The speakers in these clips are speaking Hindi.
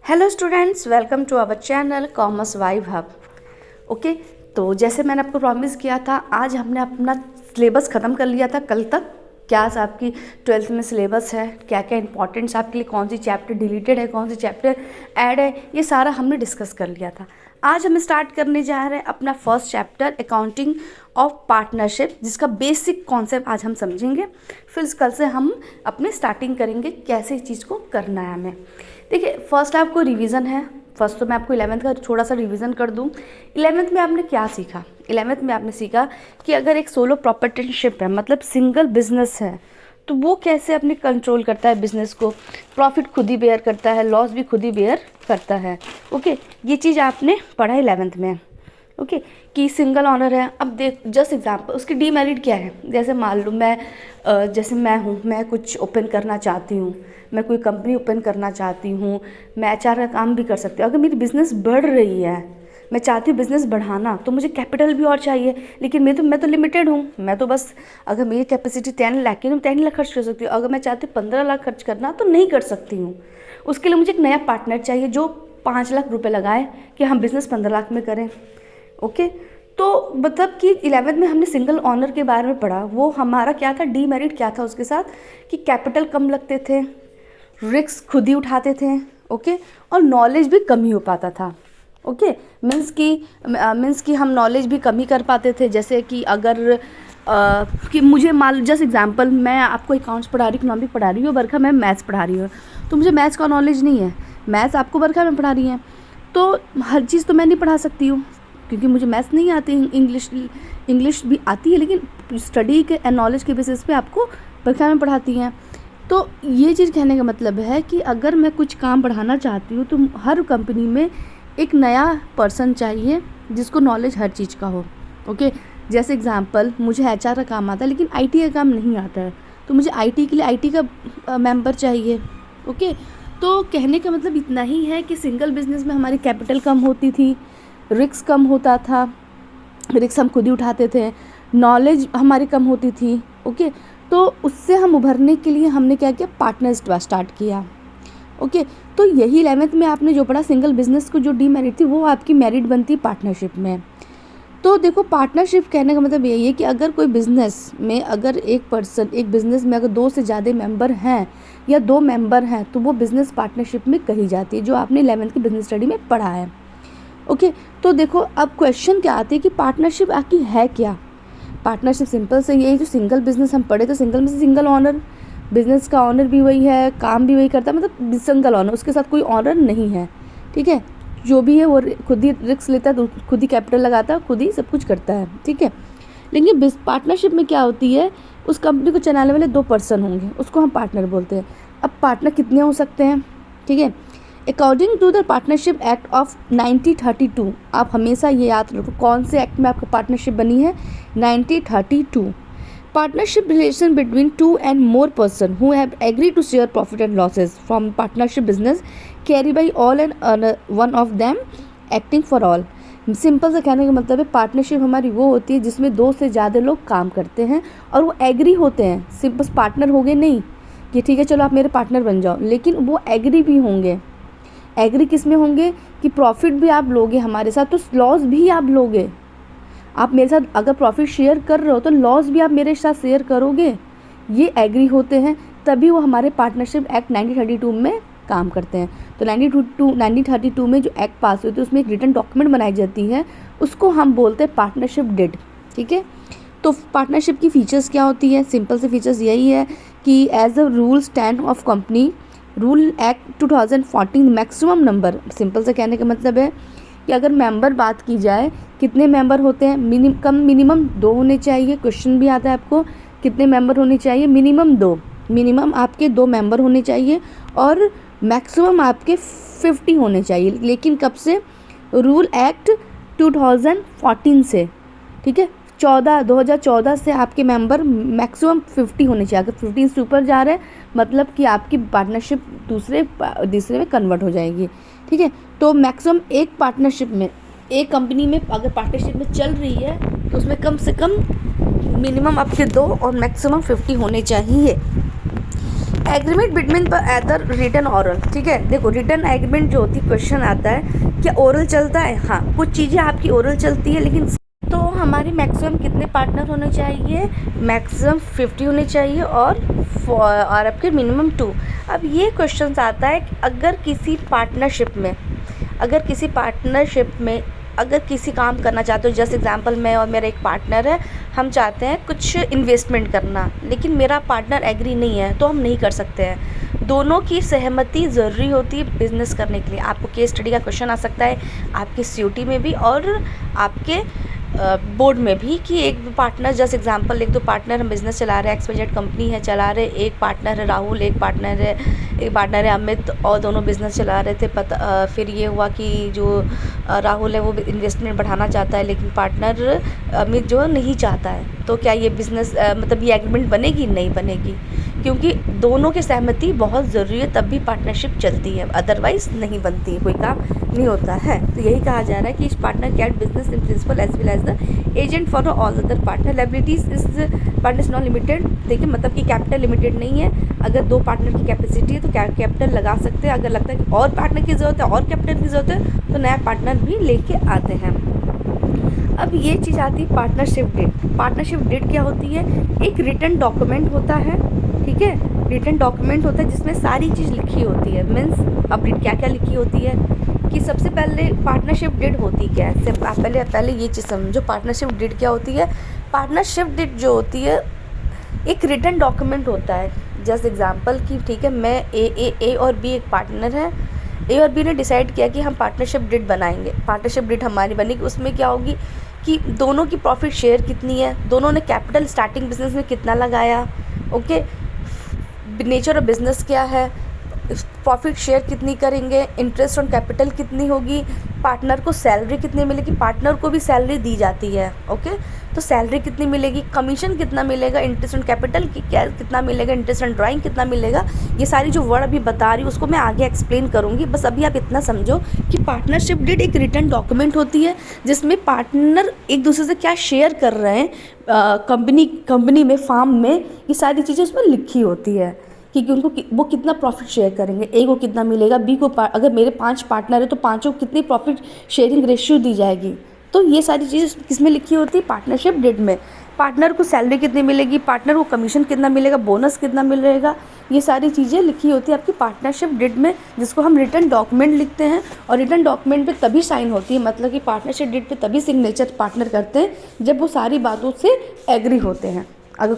Hello students, welcome to our channel commerce vibe hub. Okay, तो जैसे मैंने आपको प्रॉमिस किया था, आज हमने अपना सिलेबस ख़त्म कर लिया था कल तक। क्या आपकी 12th में सिलेबस है, क्या क्या इंपॉर्टेंट्स आपके लिए, कौन सी चैप्टर डिलीटेड है, कौन सी चैप्टर ऐड है, ये सारा हमने डिस्कस कर लिया था। आज हम स्टार्ट करने जा रहे हैं अपना first chapter accounting of partnership, जिसका बेसिक कॉन्सेप्ट आज हम समझेंगे। फिर कल से हम अपने स्टार्टिंग करेंगे कैसे इस चीज़ को करना है हमें। देखिए, फर्स्ट आपको रिवीजन है। फर्स्ट तो मैं आपको 11th का थोड़ा सा रिवीजन कर दूं। 11th में आपने क्या सीखा? 11th में आपने सीखा कि अगर एक सोलो प्रॉपर्टरशिप है, मतलब सिंगल बिजनेस है, तो वो कैसे अपने कंट्रोल करता है बिजनेस को। प्रॉफिट खुद ही बेयर करता है, लॉस भी खुद ही बेयर करता है। ओके, ये चीज़ आपने पढ़ा 11th में। ओके, कि सिंगल ऑनर है। अब देख, जस्ट एग्जांपल, उसकी डीमेरिट क्या है। जैसे मान लो जैसे मैं हूँ, मैं कुछ ओपन करना चाहती हूँ, मैं कोई कंपनी ओपन करना चाहती हूँ, मैं एचआर का काम भी कर सकती हूँ। अगर मेरी बिज़नेस बढ़ रही है, मैं चाहती हूँ बिज़नेस बढ़ाना, तो मुझे कैपिटल भी और चाहिए। लेकिन मैं तो लिमिटेड हूँ। मैं तो बस, अगर मेरी कैपेसिटी 10 लाख की, तो 10 लाख खर्च कर सकती हूँ। अगर मैं चाहती हूँ 15 लाख खर्च करना, तो नहीं कर सकती हूँ। उसके लिए मुझे एक नया पार्टनर चाहिए जो 5 लाख रुपए लगाए कि हम बिज़नेस 15 लाख में करें। ओके, तो मतलब कि 11th में हमने सिंगल ऑनर के बारे में पढ़ा। वो हमारा क्या था, डीमेरिट क्या था उसके साथ, कि कैपिटल कम लगते थे, रिस्क खुद ही उठाते थे। ओके, और नॉलेज भी कम ही हो पाता था। ओके, मीन्स कि हम नॉलेज भी कम ही कर पाते थे। जैसे कि अगर कि मुझे मान, जस्ट एग्जांपल, मैं आपको अकाउंट्स पढ़ा रही हूँ, इकोनॉमिक पढ़ा रही हूँ, बरखा मैं मैथ्स पढ़ा रही हूँ, तो मुझे मैथ्स का नॉलेज नहीं है। मैथ्स आपको बरखा में पढ़ा रही हैं, तो हर चीज़ तो मैं नहीं पढ़ा सकती हूँ, क्योंकि मुझे मैथ्स नहीं आती। इंग्लिश भी आती है, लेकिन स्टडी के एंड नॉलेज के बेसिस पे आपको बरखा में पढ़ाती हैं। तो ये चीज़ कहने का मतलब है कि अगर मैं कुछ काम बढ़ाना चाहती हूँ, तो हर कंपनी में एक नया पर्सन चाहिए जिसको नॉलेज हर चीज़ का हो। ओके, जैसे एग्जांपल, मुझे एचआर का काम आता है लेकिन आईटी का काम नहीं आता है, तो मुझे आईटी के लिए आईटी का मेंबर चाहिए। ओके, तो कहने का मतलब इतना ही है कि सिंगल बिजनेस में हमारी कैपिटल कम होती थी, रिस्क कम होता था, रिस्क हम खुद ही उठाते थे, नॉलेज हमारी कम होती थी। ओके, तो उससे हम उभरने के लिए हमने क्या किया, पार्टनर्स स्टार्ट किया। ओके, तो यही 11th में आपने जो पढ़ा, सिंगल बिजनेस को जो डीमेरिट थी, वो आपकी मेरिट बनती है पार्टनरशिप में। तो देखो, पार्टनरशिप कहने का मतलब यही है कि अगर कोई बिज़नेस में, अगर एक पर्सन, एक बिज़नेस में अगर 2 से ज़्यादा मेंबर हैं या 2 मेंबर हैं, तो वो बिज़नेस पार्टनरशिप में कही जाती है, जो आपने 11th की बिजनेस स्टडी में पढ़ा है। ओके, तो देखो, अब क्वेश्चन क्या आती है कि पार्टनरशिप आखिर है क्या। पार्टनरशिप सिंपल से यही, जो सिंगल बिजनेस हम पढ़े, तो सिंगल में से सिंगल ऑनर, बिजनेस का ऑनर भी वही है, काम भी वही करता है, मतलब सिंगल ऑनर, उसके साथ कोई ऑनर नहीं है। ठीक है, जो भी है वो खुद ही रिस्क लेता है, तो खुद ही कैपिटल लगाता है, खुद ही सब कुछ करता है। ठीक है, लेकिन पार्टनरशिप में क्या होती है, उस कंपनी को चलाने वाले 2 पर्सन होंगे, उसको हम पार्टनर बोलते हैं। अब पार्टनर कितने हो सकते हैं? ठीक है, according to the partnership act of 1932, आप हमेशा ये याद रखो, कौन से एक्ट में आपका पार्टनरशिप बनी है, 1932। Partnership relation between 2 and more person who have agreed to share profit and losses from partnership business carried by all and one of them acting for all। Simple से कहने का मतलब है, पार्टनरशिप हमारी वो होती है जिसमें 2 से ज़्यादा लोग काम करते हैं और वो एग्री होते हैं। सिंपल पार्टनर हो गए नहीं कि ठीक है चलो आप मेरे पार्टनर बन जाओ, लेकिन वो एग्री भी होंगे। एग्री किस में होंगे कि प्रॉफिट भी आप लोगे हमारे साथ, तो लॉस भी आप लोगे। आप मेरे साथ अगर प्रॉफिट शेयर कर रहे हो, तो लॉस भी आप मेरे साथ शेयर करोगे। ये एग्री होते हैं, तभी वो हमारे पार्टनरशिप एक्ट 1932 में काम करते हैं। तो 1932 में जो एक्ट पास हुई थी, उसमें एक रिटन डॉक्यूमेंट बनाई जाती है, उसको हम बोलते हैं पार्टनरशिप डीड। ठीक है, तो पार्टनरशिप की फ़ीचर्स क्या होती है? सिंपल से फीचर्स यही है कि as a rule stand of company rule act 2014, maximum number, simple से कहने का मतलब है कि अगर मेंबर बात की जाए, कितने मेंबर होते हैं, मिनिमम 2 होने चाहिए। क्वेश्चन भी आता है आपको, कितने मेंबर होने चाहिए, मिनिमम 2, मिनिमम आपके 2 मेंबर होने चाहिए, और मैक्सिमम आपके 50 होने चाहिए। लेकिन कब से? रूल एक्ट 2014 से। ठीक है, 2014 से आपके मेंबर मैक्सिमम 50 होने चाहिए। अगर 15 से ऊपर जा रहे हैं, मतलब कि आपकी पार्टनरशिप दूसरे में कन्वर्ट हो जाएगी। ठीक है, तो मैक्सिमम एक पार्टनरशिप में, एक कंपनी में अगर पार्टनरशिप में चल रही है, तो उसमें कम से कम मिनिमम आपके 2 और मैक्सिमम 50 होने चाहिए। Agreement between other written oral, ठीक है। देखो रिटन एग्रीमेंट जो होती है, क्वेश्चन आता है क्या ओरल चलता है? हाँ, कुछ चीज़ें आपकी ओरल चलती है, लेकिन तो हमारी मैक्सिमम कितने पार्टनर होने चाहिए? मैक्सिमम 50 होने चाहिए और आपके मिनिमम 2। अब ये क्वेश्चन आता है कि अगर किसी पार्टनरशिप में अगर किसी काम करना चाहते हो, जैसे एग्जांपल मैं और मेरा एक पार्टनर है, हम चाहते हैं कुछ इन्वेस्टमेंट करना, लेकिन मेरा पार्टनर एग्री नहीं है, तो हम नहीं कर सकते हैं। दोनों की सहमति ज़रूरी होती है बिज़नेस करने के लिए। आपको केस स्टडी का क्वेश्चन आ सकता है आपकी सीयूटी में भी और आपके बोर्ड में भी, कि एक दो पार्टनर, जैसे एग्जांपल एक दो पार्टनर हम बिज़नेस चला रहे हैं, XYZ कंपनी है चला रहे, एक पार्टनर है राहुल, एक पार्टनर है अमित, और दोनों बिज़नेस चला रहे थे। फिर ये हुआ कि जो राहुल है वो इन्वेस्टमेंट बढ़ाना चाहता है, लेकिन पार्टनर अमित जो नहीं चाहता है। तो क्या ये बिज़नेस मतलब ये एग्रीमेंट बनेगी? नहीं बनेगी, क्योंकि दोनों की सहमति बहुत ज़रूरी है, तब भी पार्टनरशिप चलती है, अदरवाइज़ नहीं बनती है, कोई काम नहीं होता है। तो यही कहा जा रहा है कि इस partner cat business in principal as well as the agent for all other partner. Liabilities is partner not limited. देखिए मतलब कि कैपिटल लिमिटेड नहीं है। अगर 2 पार्टनर की कैपेसिटी है तो कैपिटल लगा सकते हैं। अगर लगता है कि और पार्टनर की ज़रूरत है और कैपिटल की ज़रूरत है तो नया पार्टनर भी लेके आते हैं। अब ये चीज़ आती है पार्टनरशिप डीड। पार्टनरशिप डीड क्या होती है? एक रिटन डॉक्यूमेंट होता है, ठीक है। रिटन डॉक्यूमेंट होता है जिसमें सारी चीज़ लिखी होती है। मीन्स अब क्या क्या लिखी होती है कि सबसे पहले पार्टनरशिप डीड होती क्या है। सिर्फ आप पहले ये चीज़ समझो, पार्टनरशिप डीड क्या होती है। पार्टनरशिप डीड जो होती है एक रिटन डॉक्यूमेंट होता है। जैसे एग्जांपल कि ठीक है, मैं ए और बी एक पार्टनर है। ए और बी ने डिसाइड किया कि हम पार्टनरशिप डीड बनाएंगे। पार्टनरशिप डीड हमारी बनेगी, उसमें क्या होगी कि दोनों की प्रॉफिट शेयर कितनी है, दोनों ने कैपिटल स्टार्टिंग बिजनेस में कितना लगाया, ओके, नेचर ऑफ बिजनेस क्या है, प्रॉफिट शेयर कितनी करेंगे, इंटरेस्ट ऑन कैपिटल कितनी होगी, पार्टनर को सैलरी कितनी मिलेगी, पार्टनर को भी सैलरी दी जाती है, ओके, तो सैलरी कितनी मिलेगी, कमीशन कितना मिलेगा, इंटरेस्ट ऑन कैपिटल कितना मिलेगा, इंटरेस्ट ऑन ड्राइंग कितना मिलेगा। ये सारी जो वर्ड अभी बता रही हूँ उसको मैं आगे एक्सप्लेन करूँगी। बस अभी आप इतना समझो कि पार्टनरशिप डीड एक रिटन डॉक्यूमेंट होती है जिसमें पार्टनर एक दूसरे से क्या शेयर कर रहे हैं कंपनी में, फार्म में, ये सारी चीज़ें उसमें लिखी होती है कि उनको वो कितना प्रॉफिट शेयर करेंगे। ए को कितना मिलेगा, बी को अगर मेरे 5 पार्टनर है तो पाँचों को कितनी प्रॉफिट शेयरिंग रेशियो दी जाएगी। तो ये सारी चीज़ें किसमें लिखी होती है? पार्टनरशिप डीड में। पार्टनर को सैलरी कितनी मिलेगी, पार्टनर को कमीशन कितना मिलेगा, बोनस कितना मिलेगा, ये सारी चीज़ें लिखी होती है आपकी पार्टनरशिप डीड में, जिसको हम रिटन डॉक्यूमेंट लिखते हैं। और रिटन डॉक्यूमेंट पे तभी साइन होती है, मतलब कि पार्टनरशिप डीड पे तभी सिग्नेचर पार्टनर करते हैं जब वो सारी बातों से एग्री होते हैं। अगर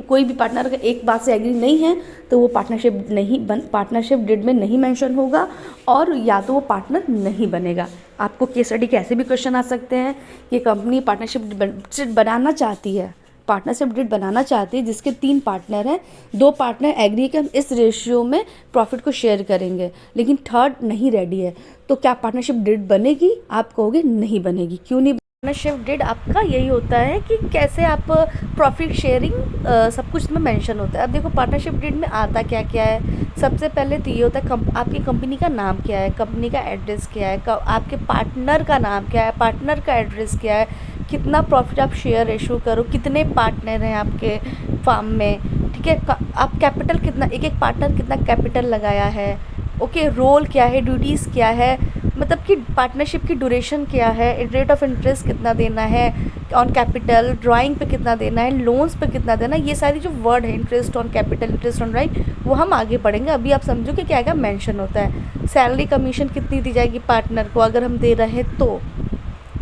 कोई भी पार्टनर अगर एक बात से एग्री नहीं है तो वो पार्टनरशिप डीड में नहीं मेंशन होगा और या तो वो पार्टनर नहीं बनेगा। आपको केस स्टडी के ऐसे भी क्वेश्चन आ सकते हैं कि कंपनी पार्टनरशिप बनाना चाहती है, पार्टनरशिप डीड बनाना चाहती है जिसके 3 पार्टनर हैं, 2 पार्टनर एग्री कि हम इस रेशियो में प्रॉफिट को शेयर करेंगे, लेकिन थर्ड नहीं रेडी है, तो क्या पार्टनरशिप डीड बनेगी? आप कहोगे नहीं बनेगी। क्यों नहीं? पार्टनरशिप डीड आपका यही होता है कि कैसे आप प्रॉफिट शेयरिंग सब कुछ इसमें मेंशन होता है। अब देखो पार्टनरशिप डीड में आता क्या क्या है। सबसे पहले तो ये होता है आपकी कंपनी का नाम क्या है, कंपनी का एड्रेस क्या है, आपके पार्टनर का नाम क्या है, पार्टनर का एड्रेस क्या है, कितना प्रॉफिट आप शेयर रेशो करो, कितने पार्टनर हैं आपके फार्म में, ठीक है, आप कैपिटल कितना, एक पार्टनर कितना कैपिटल लगाया है, ओके, रोल क्या है, ड्यूटीज़ क्या है, मतलब कि पार्टनरशिप की ड्यूरेशन क्या है, रेट ऑफ इंटरेस्ट कितना देना है ऑन कैपिटल, ड्राइंग पे कितना देना है, लोन्स पे कितना देना है, ये सारी जो वर्ड है interest on capital, interest on drawing, वो हम आगे पढ़ेंगे। अभी आप समझो कि क्या क्या मेंशन होता है। सैलरी कमीशन कितनी दी जाएगी पार्टनर को अगर हम दे रहे हैं तो,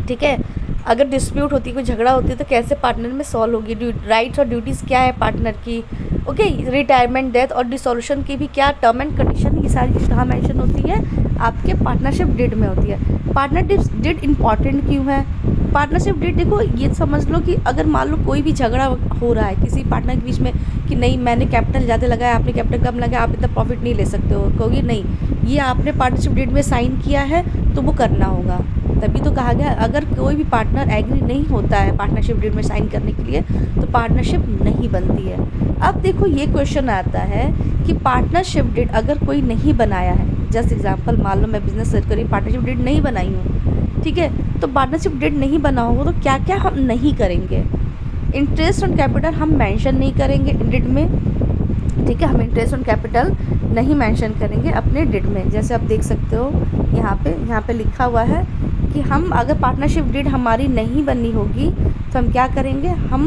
ठीक है। अगर डिस्प्यूट होती है, कोई झगड़ा होती है तो कैसे पार्टनर में सॉल्व होगी, राइट्स और ड्यूटीज़ क्या है पार्टनर की, ओके, रिटायरमेंट, डेथ और डिसोल्यूशन की भी क्या टर्म एंड कंडीशन, ये सारी चीज़ कहाँ मेंशन होती है? आपके पार्टनरशिप डीड में होती है। पार्टनरशिप डीड इंपॉर्टेंट क्यों है? पार्टनरशिप डीड देखो ये समझ लो कि अगर मान लो कोई भी झगड़ा हो रहा है किसी पार्टनर के बीच में कि नहीं मैंने कैपिटल ज़्यादा लगाया, आपने कैपिटल कम लगाया, आप इतना प्रॉफिट नहीं ले सकते हो, कहोगे नहीं, ये आपने पार्टनरशिप डीड में साइन किया है तो वो करना होगा। तभी तो कहा गया अगर कोई भी पार्टनर एग्री नहीं होता है पार्टनरशिप डीड में साइन करने के लिए तो पार्टनरशिप नहीं बनती है। अब देखो ये क्वेश्चन आता है कि पार्टनरशिप डीड अगर कोई नहीं बनाया है, जस्ट एग्जांपल मान लो मैं बिजनेस सेट करी, पार्टनरशिप डीड नहीं बनाई हूँ, ठीक है, तो पार्टनरशिप डीड नहीं बना होगा तो क्या क्या हम नहीं करेंगे। इंटरेस्ट ऑन कैपिटल हम मेंशन नहीं करेंगे डीड में, ठीक है। हम इंटरेस्ट ऑन कैपिटल नहीं मेंशन करेंगे अपने डिड में। जैसे आप देख सकते हो यहाँ पे लिखा हुआ है कि हम अगर पार्टनरशिप डिड हमारी नहीं बननी होगी तो हम क्या करेंगे, हम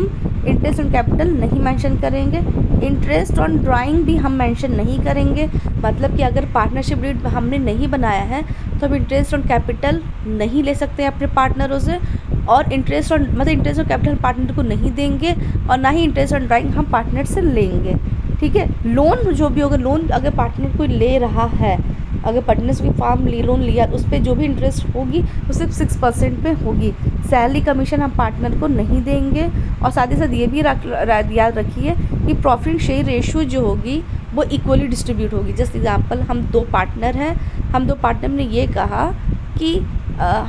इंटरेस्ट ऑन कैपिटल नहीं मेंशन करेंगे, इंटरेस्ट ऑन ड्राइंग भी हम मेंशन नहीं करेंगे। मतलब कि अगर पार्टनरशिप डिड हमने नहीं बनाया है तो हम इंटरेस्ट ऑन कैपिटल नहीं ले सकते हैं अपने पार्टनरों से, और इंटरेस्ट ऑन कैपिटल पार्टनर को नहीं देंगे, और ना ही इंटरेस्ट ऑन ड्राइंग हम पार्टनर से लेंगे। ठीक है। लोन जो भी होगा, लोन अगर पार्टनर कोई ले रहा है, अगर पार्टनर्स की फार्म लोन लिया उस पर जो भी इंटरेस्ट होगी वो सिर्फ 6% पे होगी। सैलरी कमीशन हम पार्टनर को नहीं देंगे। और साथ ही साथ ये भी याद रखिए कि प्रॉफिट शेयर रेशियो जो होगी वो इक्वली डिस्ट्रीब्यूट होगी। जस्ट एग्जांपल, हम 2 पार्टनर हैं, हम 2 पार्टनर ने ये कहा कि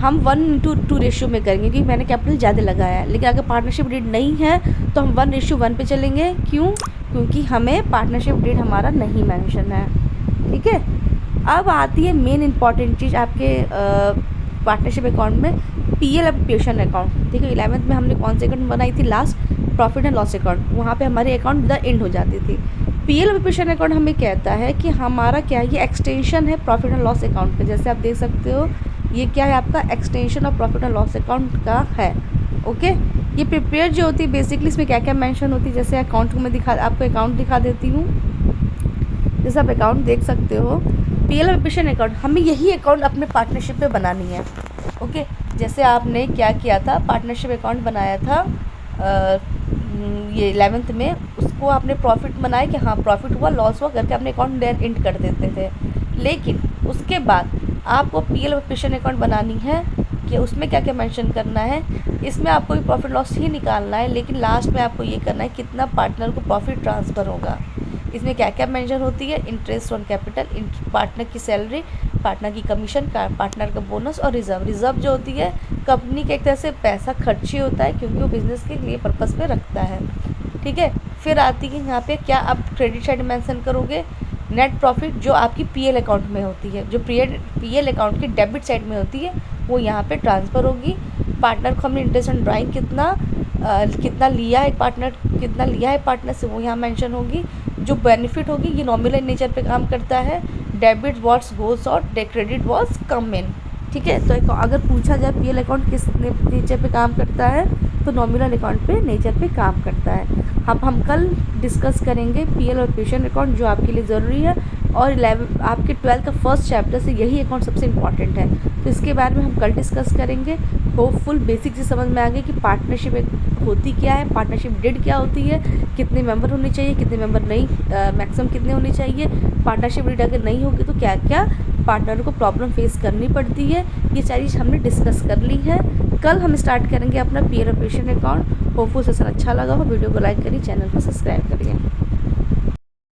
हम 1:2 रेशियो में करेंगे क्योंकि मैंने कैपिटल ज़्यादा लगाया है। लेकिन अगर पार्टनरशिप डिड नहीं है तो हम 1:1 पे चलेंगे। क्यों? क्योंकि हमें पार्टनरशिप डिड हमारा नहीं मेंशन है। ठीक है। अब आती है मेन इंपॉर्टेंट चीज़ आपके पार्टनरशिप अकाउंट में, पीएल एप्लीकेशन अकाउंट। ठीक है। 11th में हमने कौन सी अकाउंट बनाई थी last? Profit and loss account. वहाँ पे हमारे अकाउंट द एंड हो जाती थी। पीएल एप्लीकेशन अकाउंट हमें कहता है कि हमारा क्या है, ये एक्सटेंशन है प्रॉफिट एंड लॉस अकाउंट का। जैसे आप देख सकते हो ये क्या है, आपका extension of profit and loss account का है। ओके। ये प्रिपेयर जो होती है बेसिकली इसमें क्या क्या मेंशन होती है, जैसे अकाउंट को मैं आपको अकाउंट दिखा देती हूँ। जैसे आप अकाउंट देख सकते हो, पीएल एप्लीकेशन अकाउंट, हमें यही अकाउंट अपने पार्टनरशिप पे बनानी है। ओके। जैसे आपने क्या किया था, पार्टनरशिप अकाउंट बनाया था ये 11th में, उसको आपने प्रॉफिट बनाया कि हाँ प्रॉफिट हुआ लॉस हुआ करके अपने अकाउंट एंड कर देते थे। लेकिन उसके बाद आपको पीएल एप्लीकेशन अकाउंट बनानी है कि उसमें क्या क्या मेंशन करना है। इसमें आपको भी प्रॉफिट लॉस ही निकालना है, लेकिन लास्ट में आपको ये करना है कितना पार्टनर को प्रॉफिट ट्रांसफ़र होगा। इसमें क्या क्या मेंशन होती है, इंटरेस्ट ऑन कैपिटल, पार्टनर की सैलरी, पार्टनर की कमीशन, पार्टनर का बोनस और रिजर्व जो होती है कंपनी के एक तरह से पैसा खर्ची होता है क्योंकि वो बिज़नेस के लिए पर्पस में रखता है। ठीक है। फिर आती है यहाँ पे क्या आप क्रेडिट साइड मेंशन करोगे, नेट प्रॉफिट जो आपकी पीएल अकाउंट में होती है, जो पीएल अकाउंट की डेबिट साइड में होती है वो यहाँ पे ट्रांसफ़र होगी। पार्टनर को हमने इंटरेस्ट ऑन ड्राइंग कितना लिया है पार्टनर से वो यहाँ मेंशन होगी। जो बेनिफिट होगी ये नॉमिनल नेचर पे काम करता है, डेबिट वॉट्स गोस और क्रेडिट वॉज कम इन। ठीक है। तो अगर पूछा जाए पीएल अकाउंट किस नेचर पे काम करता है तो नॉमिनल अकाउंट पे नेचर पे काम करता है। अब हम कल डिस्कस करेंगे पीएल और पेशन अकाउंट जो आपके लिए ज़रूरी है, और 11 आपके 12th का फर्स्ट चैप्टर से यही अकाउंट सबसे इम्पॉर्टेंट है, तो इसके बारे में हम कल डिस्कस करेंगे। होपफुल बेसिक चीज़ समझ में आ गई कि पार्टनरशिप होती क्या है, पार्टनरशिप डिड क्या होती है, कितने मेंबर होने चाहिए, कितने मेंबर नहीं, मैक्सिमम कितने होने चाहिए, पार्टनरशिप डिड अगर नहीं होगी तो क्या क्या पार्टनर को प्रॉब्लम फेस करनी पड़ती है। ये सारी चीज़ हमने डिस्कस कर ली है। कल हम स्टार्ट करेंगे अपना पीएल और पेशन अकाउंट। होपफुल सेशन अच्छा लगा हो, वीडियो को लाइक करिए, चैनल को सब्सक्राइब करिए।